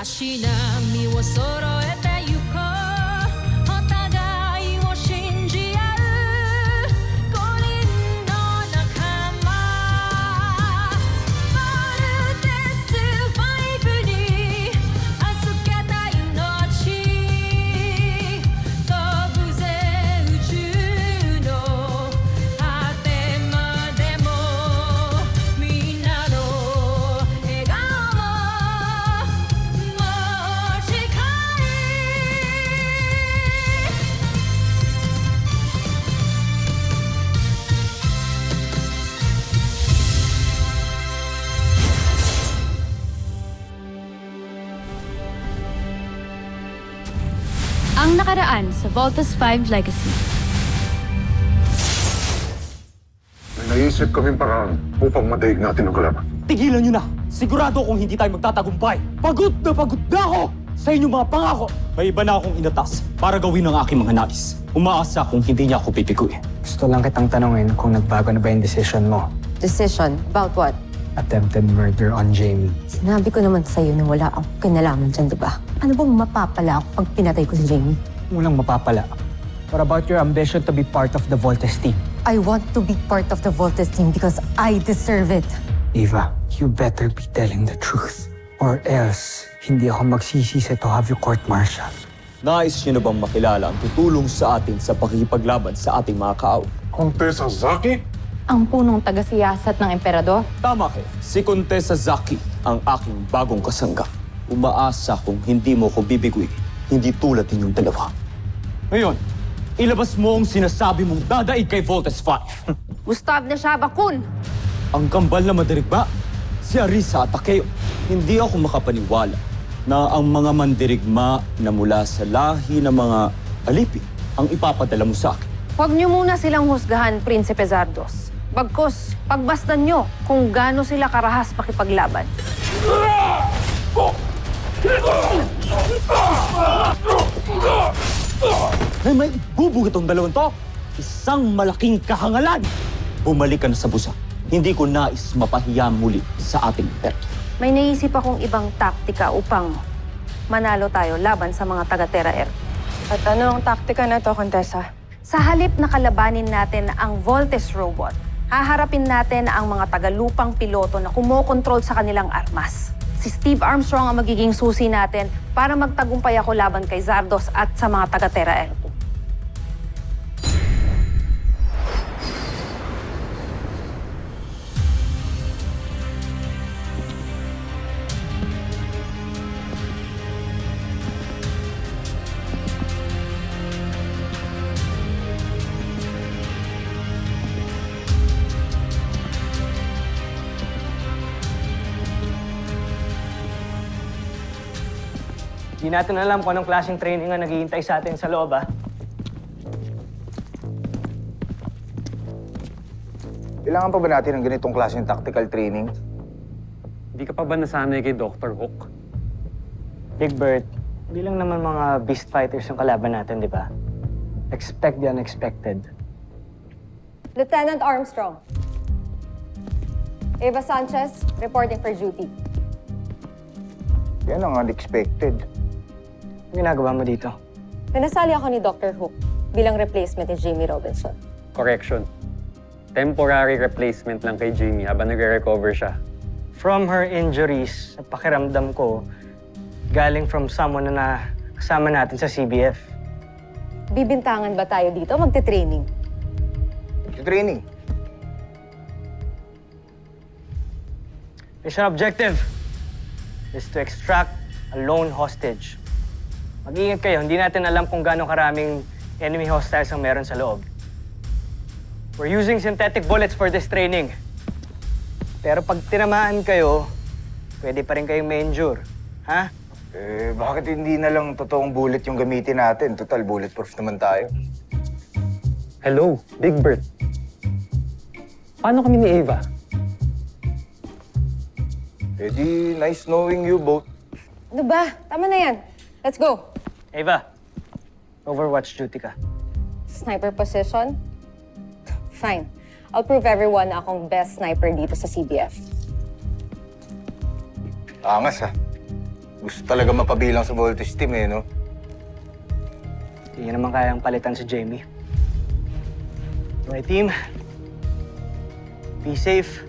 足並みを揃えてゆこうお互いを信じ合う五人の仲間ボルテス5に預けた命飛ぶぜ宇宙の果てまでもみんなの笑顔も近いAng nakaraan sa Voltes 5 Legacy. May naisip kaming paraan upang madaig natin ang kalaban. Tigilan nyo na! Sigurado kung hindi tayo magtatagumpay. Pagod na ako sa inyong mga pangako. May iba na akong inatas para gawin ang aking mga nais. Umaasa kung hindi niya ako pipiguin. Gusto lang kitang tanongin kung nagbago na ba yung decision mo. Decision? About what? Attempted murder on Jamie. Sinabi ko naman sa'yo na wala akong kinalaman dyan, diba? Ano bang mapapala ako pag pinatay ko si Jamie? Walang mapapala. What about your ambition to be part of the Voltes team? I want to be part of the Voltes team because I deserve it. Eva, you better be telling the truth. Or else, hindi ako magsisisi to have you court-martial. Nais niyo na bang makilala ang tutulong sa atin sa pakikipaglaban sa ating mga kaaway? Contessa Zaki? Ang punong taga-siyasat ng emperador. Tama kayo. Si Contessa Zaki ang aking bagong kasangga. Umaasa kung hindi mo ko bibiguin, hindi tulad ninyong dalawa. Ngayon, ilabas mo ang sinasabi mong dadaig kay Voltes 5. Gustav na siya, Bakun! Ang kambal na madirigma, si Arisa at Takeo. Hindi ako makapaniwala na ang mga mandirigma na mula sa lahi ng mga alipin ang ipapadala mo sa akin. Huwag niyo muna silang husgahan, Prinsipe Zardos. Bagkus, pagbastan niyo kung gaano sila karahas makipaglaban. May bubog itong dalawang to. Isang malaking kahangalan. Bumalik ka na sa busa. Hindi ko nais mapahiya muli sa ating perto. May naisip akong ibang taktika upang manalo tayo laban sa mga taga-Terra Air. At ano ang taktika na to, Contessa? Sa halip na kalabanin natin ang Voltes robot, haharapin natin ang mga tagalupang piloto na kumokontrol sa kanilang armas. Si Steve Armstrong ang magiging susi natin para magtagumpay ako laban kay Zardos at sa mga taga-Terra Air. Di natin alam kung anong klaseng training ang naghihintay sa atin sa loob, ah. Kailangan pa ba natin ng ganitong klaseng tactical training? Hindi ka pa ba nasanay kay Dr. Hook? Big Bird, hindi lang naman mga beast fighters yung kalaban natin, di ba? Expect the unexpected. Lieutenant Armstrong. Eva Sanchez, reporting for duty. Yan ang unexpected. Ang ginagawa mo dito? Pinasali ako ni Dr. Hook bilang replacement ni Jamie Robinson. Correction. Temporary replacement lang kay Jamie habang nagre-recover siya. From her injuries, at pakiramdam ko, galing from someone na kasama natin sa CBF. Bibintangan ba tayo dito? Magte-training. Training. Mission objective is to extract a lone hostage. Mag-iingat kayo, hindi natin alam kung gaano karaming enemy hostiles ang meron sa loob. We're using synthetic bullets for this training. Pero pag tinamaan kayo, pwede pa rin kayong ma-injure. Ha? Bakit hindi na lang totoong bullet yung gamitin natin? Total, bulletproof naman tayo. Hello, Big Bird. Paano kami ni Eva? Di nice knowing you both. Ano ba? Tama na yan. Let's go. Eva, overwatch duty ka. Sniper position? Fine. I'll prove everyone na akong best sniper dito sa CBF. Angas, ha? Gusto talaga mapabilang sa Voltes team eh, no? Hindi niya naman kayang palitan si Jamie. Okay, team. Be safe.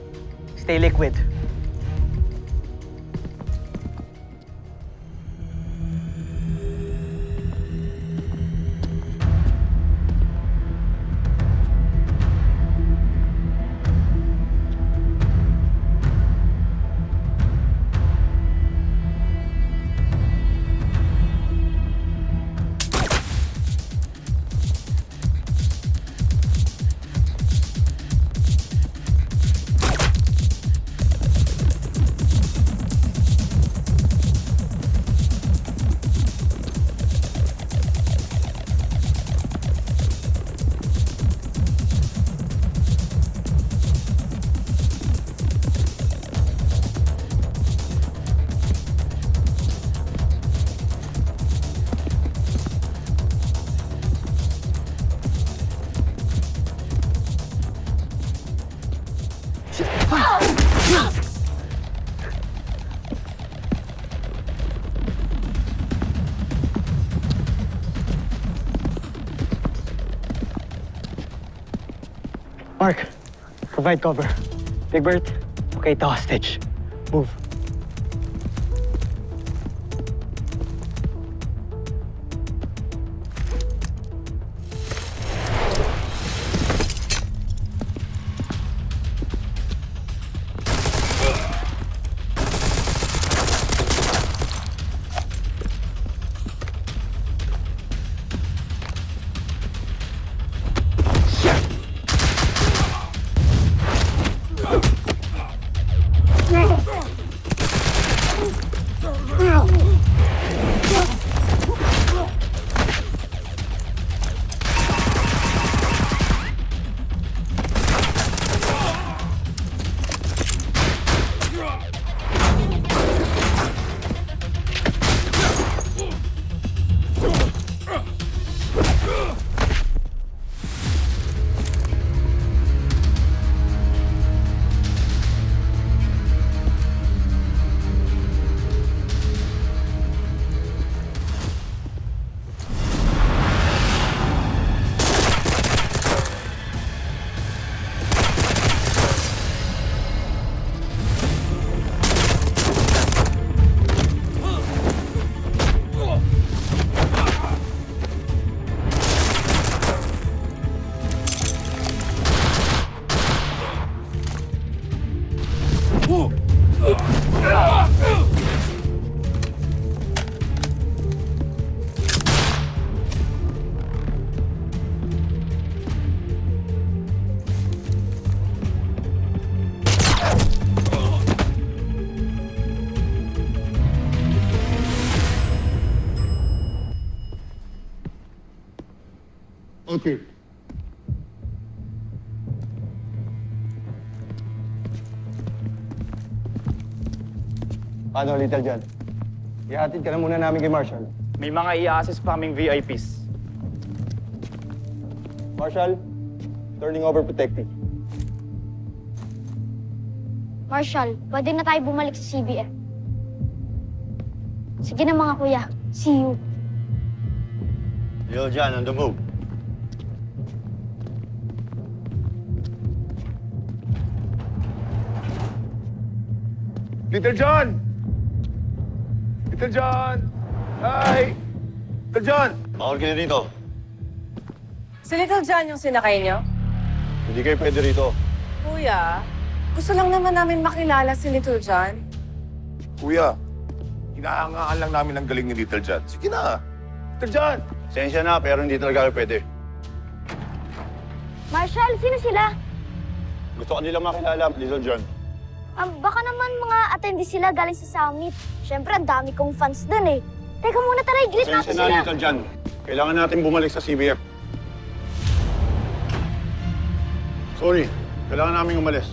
Stay liquid. Mark, provide cover. Big Bert, okay, the hostage. Move. Okay. Paano, Little John? Ihatid ka na muna namin kay Marshall. May mga i-assist pa kaming VIPs. Marshall, turning over protective. Marshall, pwede na tayo bumalik sa CBF. Sige na mga kuya. See you. Little John, on the move. Little John! Little John! Hi! Little John! Bawal ka na dito. Si Little John yung sinakay niyo? Hindi kayo pwede rito. Kuya, gusto lang naman namin makilala si Little John. Kuya, hinahangaan lang namin ang galing ni Little John. Sige na! Little John! Sensya na, pero hindi talaga kayo pwede. Marshall, sino sila? Gusto ko nila makilala, Little John. Baka naman mga attendee sila galing sa summit. Siyempre, ang dami kong fans dun eh. Teka muna, tara, i-greet natin Sensya na, sila. Little John. Kailangan natin bumalik sa CBF. Sorry, kailangan namin umalis.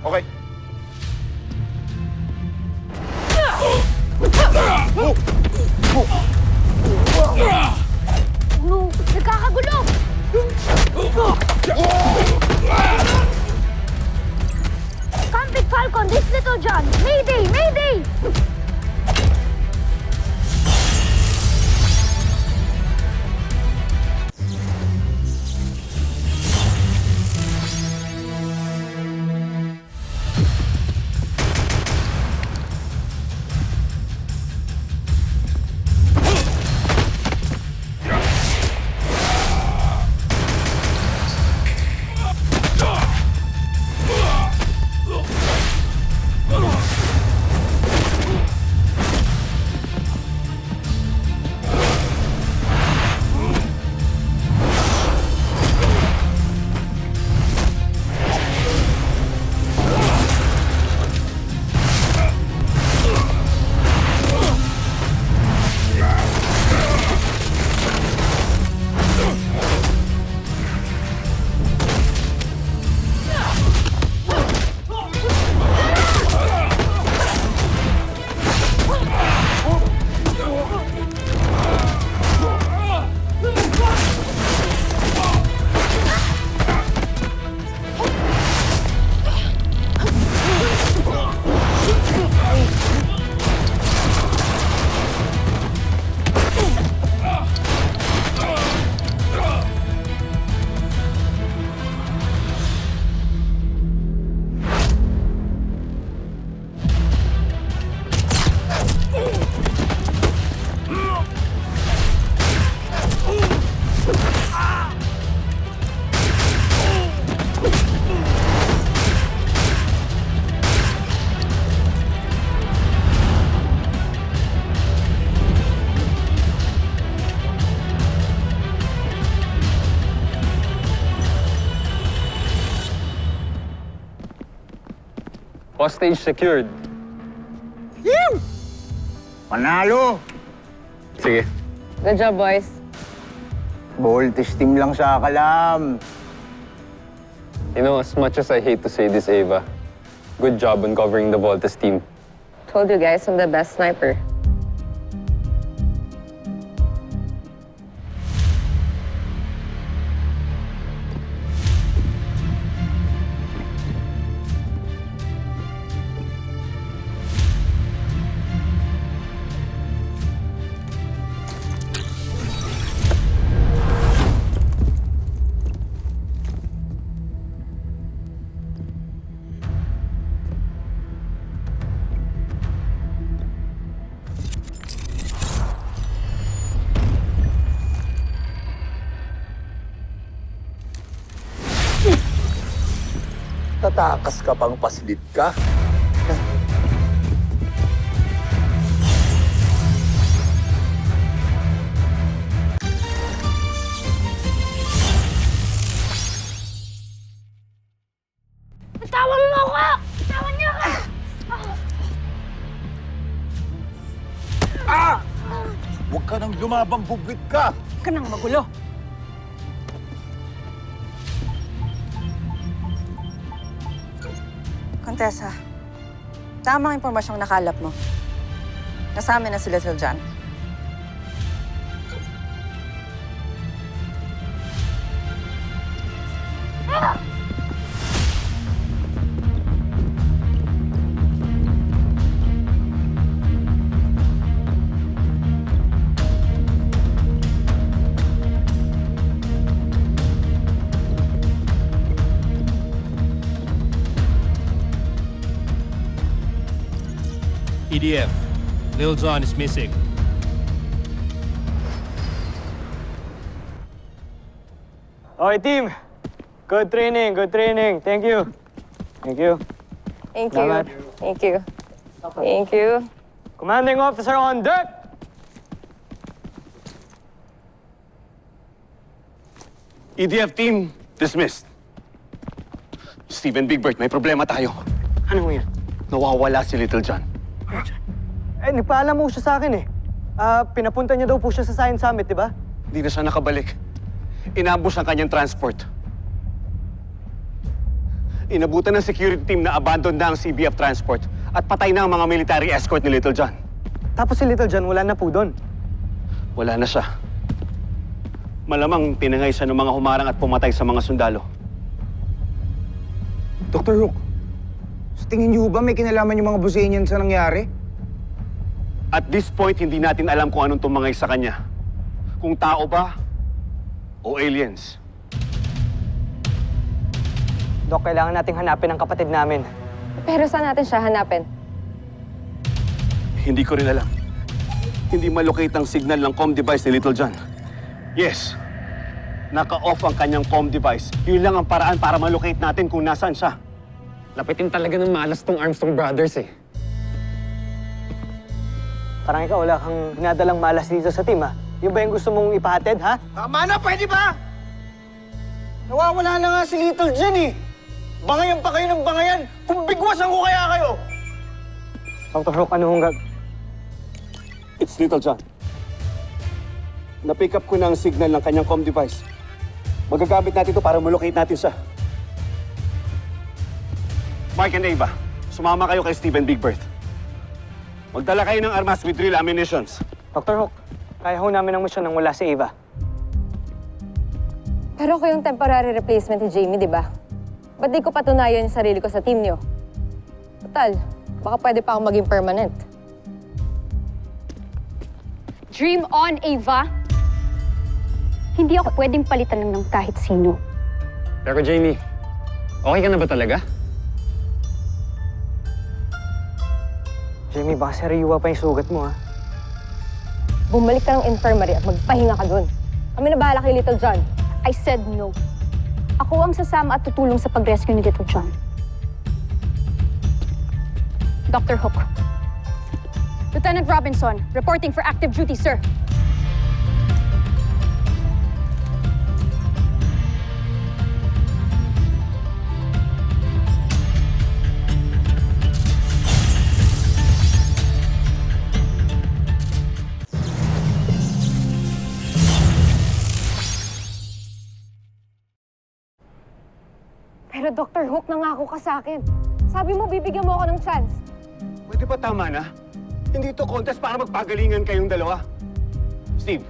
Okay. No, nagkakagulo! Come, Big Falcon, this Little John! Mayday! Mayday! Hostage secured. Panalo! Sige. Good job, boys. Voltes team lang sa kalam. You know, as much as I hate to say this, Ava, good job on covering the Voltes team. Told you guys I'm the best sniper. Tatakas ka pang paslid ka. Bitawan mo ako! Bitawan niyo ako! Huwag ka nang lumabang, bugwit ka! Huwag ka nang magulo. Contessa, tamang impormasyong nakalap mo. Kasama na si Little John. EDF, Lil Jon is missing. Okay, team. Good training, good training. Thank you. Thank you. Thank you. Salamat. Thank you. Thank you. Commanding officer on deck! EDF team, dismissed. Steven Bigbert, may problema tayo. Ano yan? Nawawala si Little John. Eh, nagpaalam mo siya sa akin eh. Pinapunta niya daw po siya sa Science Summit, di ba? Hindi na siya nakabalik. Inambush ang kanyang transport. Inabutan ng security team na abandon na ang CBF transport at patay na ang mga military escort ni Little John. Tapos si Little John wala na po doon. Wala na siya. Malamang tinangay siya ng mga humarang at pumatay sa mga sundalo. Dr. Hook, sa tingin niyo ba may kinalaman yung mga Bosenian sa nangyari? At this point, hindi natin alam kung anong tumangay sa kanya. Kung tao ba o aliens. Dok, kailangan nating hanapin ang kapatid namin. Pero saan natin siya hanapin? Hindi ko rin alam. Hindi malocate ang signal ng comm device ni Little John. Yes, naka-off ang kanyang comm device. Yun lang ang paraan para malocate natin kung nasaan siya. Lapitin talaga ng malas tong Armstrong Brothers eh. Parang ikaw wala kang dinadalang malas dito sa team, ha? Yung ba yung gusto mong ipahatid, ha? Tama na, pwede ba? Nawawala na nga si Little John eh. Bangayan pa kayo ng bangayan. Kung bigwasan ko kaya kayo. Dr. Hook, ano hong It's Little John. Na-pick up ko na ang signal ng kanyang comm device. Magagamit natin ito para malocate natin siya. Mark and Ava, sumama kayo kay Steven Bigbert. Magdala kayo ng armas with real ammunitions. Dr. Hook, kaya ho namin ang misyon nang wala si Ava. Pero ako yung temporary replacement ni Jamie, di ba? Ba't di ko patunayan yung sarili ko sa team niyo? Total, baka pwede pa akong maging permanent. Dream on, Ava! Hindi ako pwedeng palitan ng kahit sino. Pero Jamie, okay ka na ba talaga? Jamie, baka sariwa pa yung sugat mo, ha? Bumalik ka ng infirmary at magpahinga ka dun. Kami na bahala kay Little John. I said no. Ako ang sasama at tutulong sa pag-rescue ni Little John. Dr. Hook. Lieutenant Robinson, reporting for active duty, sir. Dr. Hook, nangako ka sa akin. Sabi mo, bibigyan mo ako ng chance. Pwede ba tama na? Hindi ito contest para magpagalingan kayong dalawa. Steve,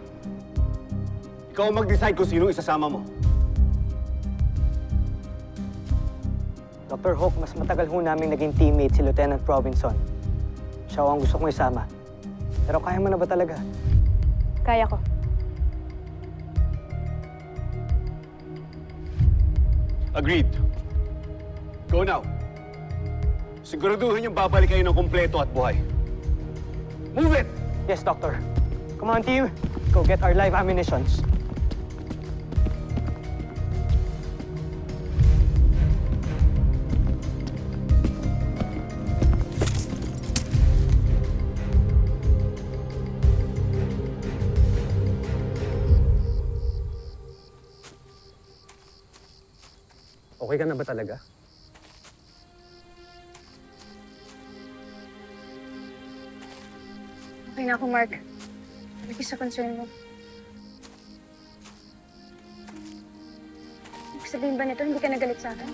ikaw ang mag-decide kung sino isasama mo. Dr. Hook, mas matagal ho namin naging teammate si Lieutenant Robinson. Siya ho ang gusto kong isama. Pero kaya mo na ba talaga? Kaya ko. Agreed. Go now. Siguraduhin yung babalik kayo ng kumpleto at buhay. Move it! Yes, Doctor. Come on, team. Go get our live ammunitions. Okay ka na ba talaga? Okay na ako, Mark. Thank you sa concern mo. Ibig sabihin ba nito, hindi ka nagalit sa akin?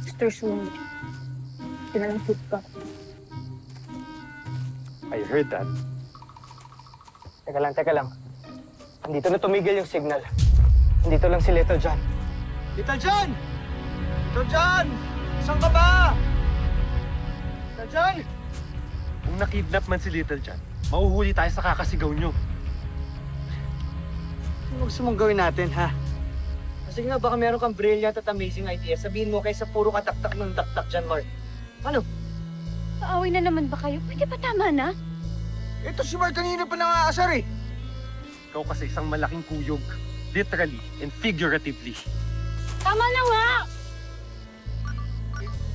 Mr. Sumi, kinalang food ka. I heard that. Teka lang. Andito na tumigil yung signal. Andito lang si Little John. Little John! Little John! Saan ka ba? Little John! Kung nakidnap man si Little John, mauhuli tayo sa kakasigaw nyo. Ano gusto mong gawin natin, ha? Sige nga, baka meron kang brilliant at amazing idea. Sabihin mo kaysa puro kataktak ng taktak dyan, Mark. Ano? Paaway na naman ba kayo? Pwede ba tama na? Ito si Mark kanina pa nangaasar eh. Ikaw kasi isang malaking kuyog. Literally and figuratively. Tama na nga!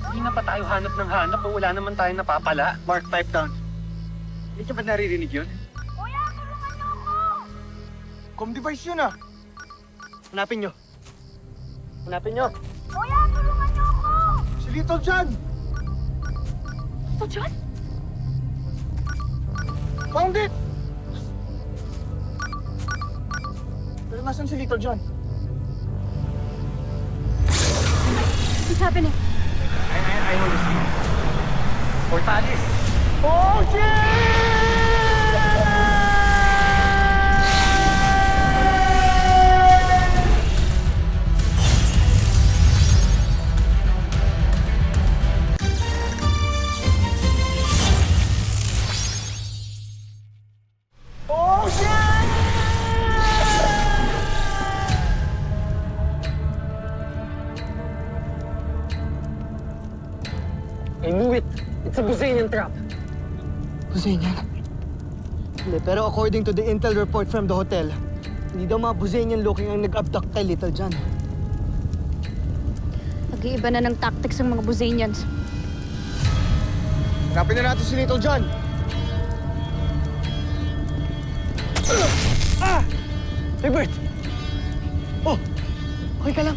Hindi na pa tayo hanap ng hanap o wala naman tayo napapala. Mark, type down. Hindi ka ba naririnig yun? Kuya, tulungan niyo ako! Com device yun ah. Hanapin nyo. Hanapin nyo. Kuya, tulungan niyo ako! Si Little John! Ito, John? Found it! Pero nasan si Little John? What's happening? I know this thing. Portalis! Oh, shit! I knew it! It's a Buzanian trap. Buzanian? Hindi, pero according to the intel report from the hotel, hindi daw mga Buzanian looking ang nag-abduct kay Little John. Nag-iiba na ng tactics ng mga Buzanians. Hanapin na natin si Little John. Bert! Oh! Okay ka lang?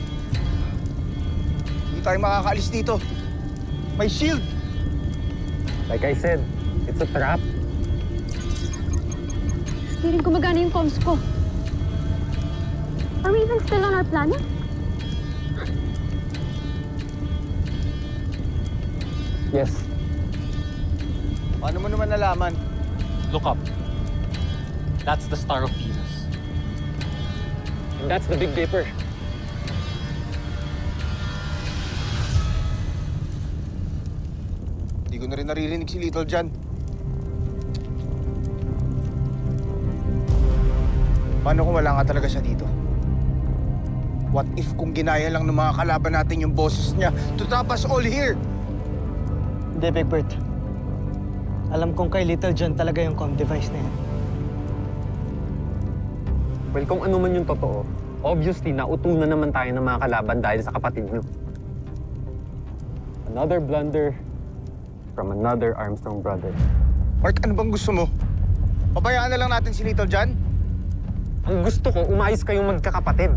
Hindi tayo makakaalis dito. May shield! Like I said, it's a trap. Hindi rin gumagana yung comms ko. Are we even still on our planet? Yes. Paano mo naman nalaman? Look up. That's the Star of Venus. And that's the Big Dipper. Hindi ko na rin naririnig si Little John. Paano kung wala nga talaga siya dito? What if kung ginaya lang ng mga kalaban natin yung boses niya to trap us all here? Hindi, Big Bert. Alam kong kay Little John talaga yung comm device na yan. Well, kung ano man yung totoo, obviously nautunan naman tayo ng mga kalaban dahil sa kapatid niyo. Another blunder from another Armstrong brother. Mark, ano bang gusto mo? Pabayaan na lang natin si Little John? Ang gusto ko, umayos kayong magkakapatid.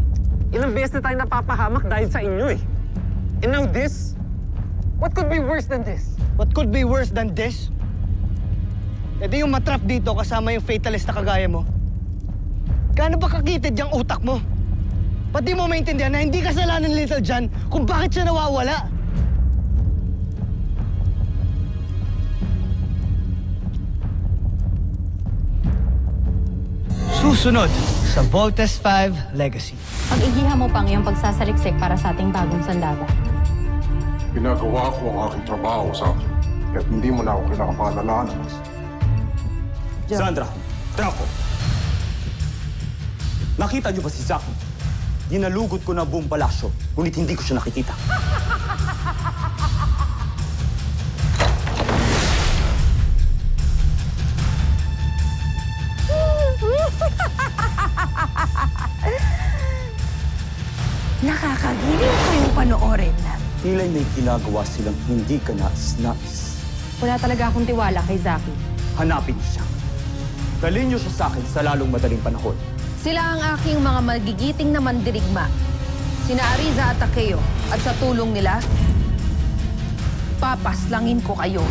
Ilang beses na tayo napapahamak dahil sa inyo eh. And now this? What could be worse than this? What could be worse than this? E di yung matrap dito kasama yung fatalist na kagaya mo. Gaano ba kakitid yung utak mo? Pati mo maintindihan na hindi kasalanan ni Little John kung bakit siya nawawala. Susunod sa Voltes 5 Legacy. Pag-igihan mo pang iyong pagsasaliksik para sa ating bagong sandata. Ginagawa ko ang aking trabaho sa akin. Kaya't hindi mo na ako kailangan paalalahanan. Sandra, Draco. Nakita niyo ba si Zaki? Ginalugod ko na buong palasyo, ngunit hindi ko siya nakikita. Nakakagiliw kayong panoorin na. Tila may ginagawa silang hindi ka nais-nais. Wala talaga akong tiwala kay Zaki. Hanapin niyo siya. Dalhin niyo siya sa akin sa lalong madaling panahon. Sila ang aking mga magigiting na mandirigma. Sina Ariza at Takeo. At sa tulong nila, papaslangin ko kayo.